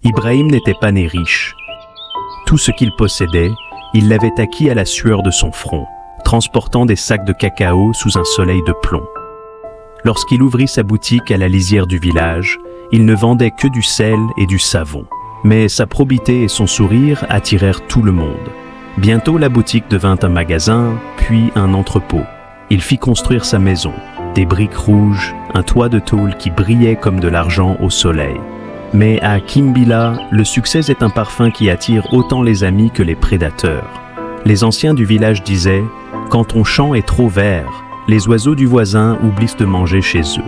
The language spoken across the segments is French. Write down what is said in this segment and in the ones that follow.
Ibrahim n'était pas né riche. Tout ce qu'il possédait, il l'avait acquis à la sueur de son front, transportant des sacs de cacao sous un soleil de plomb. Lorsqu'il ouvrit sa boutique à la lisière du village, il ne vendait que du sel et du savon. Mais sa probité et son sourire attirèrent tout le monde. Bientôt, la boutique devint un magasin, puis un entrepôt. Il fit construire sa maison, des briques rouges, un toit de tôle qui brillait comme de l'argent au soleil. Mais à Quimbila, le succès est un parfum qui attire autant les amis que les prédateurs. Les anciens du village disaient « Quand ton champ est trop vert, les oiseaux du voisin oublient de manger chez eux. »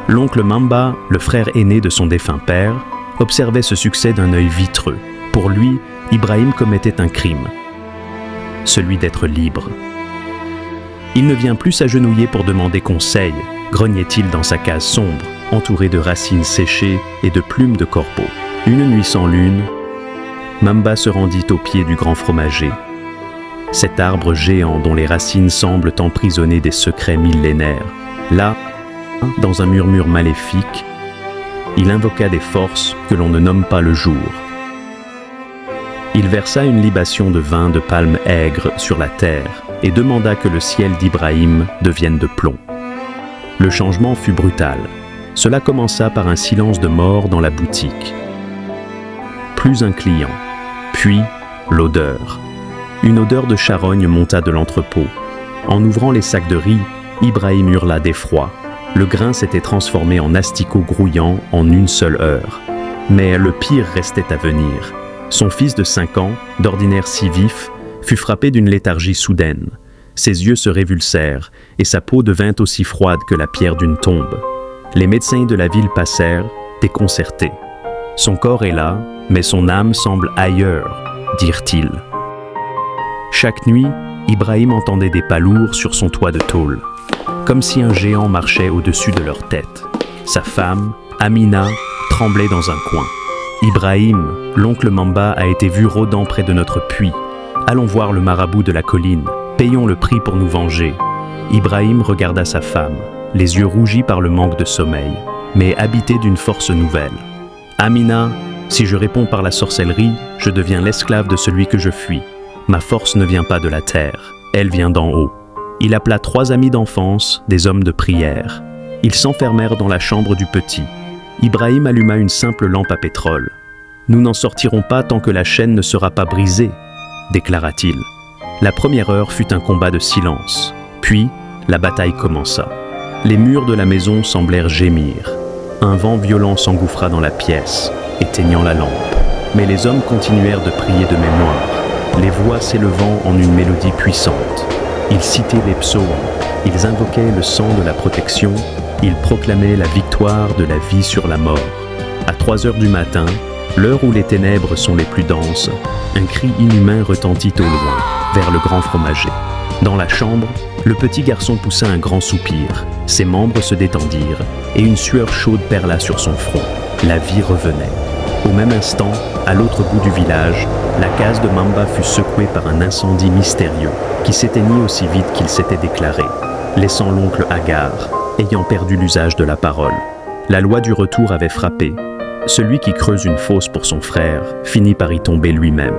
L'oncle Mamba, le frère aîné de son défunt père, observait ce succès d'un œil vitreux. Pour lui, Ibrahim commettait un crime, celui d'être libre. Il ne vient plus s'agenouiller pour demander conseil, grognait-il dans sa case sombre, entourée de racines séchées et de plumes de corbeaux. Une nuit sans lune, Mamba se rendit au pied du grand fromager. Cet arbre géant dont les racines semblent emprisonner des secrets millénaires. Là, dans un murmure maléfique, il invoqua des forces que l'on ne nomme pas le jour. Il versa une libation de vin de palme aigre sur la terre et demanda que le ciel d'Ibrahim devienne de plomb. Le changement fut brutal. Cela commença par un silence de mort dans la boutique. Plus un client, puis l'odeur. Une odeur de charogne monta de l'entrepôt. En ouvrant les sacs de riz, Ibrahim hurla d'effroi. Le grain s'était transformé en asticots grouillants en une seule heure. Mais le pire restait à venir. Son fils de 5 ans, d'ordinaire si vif, fut frappé d'une léthargie soudaine. Ses yeux se révulsèrent et sa peau devint aussi froide que la pierre d'une tombe. Les médecins de la ville passèrent, déconcertés. Son corps est là, mais son âme semble ailleurs, dirent-ils. Chaque nuit, Ibrahim entendait des pas lourds sur son toit de tôle, comme si un géant marchait au-dessus de leur tête. Sa femme, Amina, tremblait dans un coin. « Ibrahim, l'oncle Mamba a été vu rôdant près de notre puits. Allons voir le marabout de la colline. Payons le prix pour nous venger. » Ibrahim regarda sa femme, les yeux rougis par le manque de sommeil, mais habité d'une force nouvelle. « Amina, si je réponds par la sorcellerie, je deviens l'esclave de celui que je fuis. Ma force ne vient pas de la terre, elle vient d'en haut. » Il appela 3 amis d'enfance, des hommes de prière. Ils s'enfermèrent dans la chambre du petit. Ibrahim alluma une simple lampe à pétrole. « Nous n'en sortirons pas tant que la chaîne ne sera pas brisée, » déclara-t-il. La première heure fut un combat de silence. Puis, la bataille commença. Les murs de la maison semblèrent gémir. Un vent violent s'engouffra dans la pièce, éteignant la lampe. Mais les hommes continuèrent de prier de mémoire, les voix s'élevant en une mélodie puissante. Ils citaient les psaumes, ils invoquaient le sang de la protection, ils proclamaient la victoire de la vie sur la mort. À 3 heures du matin, l'heure où les ténèbres sont les plus denses, un cri inhumain retentit au loin, vers le grand fromager. Dans la chambre, le petit garçon poussa un grand soupir, ses membres se détendirent, et une sueur chaude perla sur son front. La vie revenait. Au même instant, à l'autre bout du village, la case de Mamba fut secouée par un incendie mystérieux qui s'éteignit aussi vite qu'il s'était déclaré, laissant l'oncle hagard, ayant perdu l'usage de la parole. La loi du retour avait frappé. Celui qui creuse une fosse pour son frère finit par y tomber lui-même.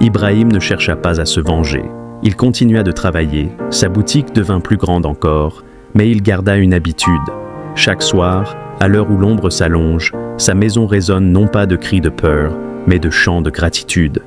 Ibrahim ne chercha pas à se venger. Il continua de travailler, sa boutique devint plus grande encore, mais il garda une habitude. Chaque soir, à l'heure où l'ombre s'allonge, sa maison résonne non pas de cris de peur, mais de chants de gratitude.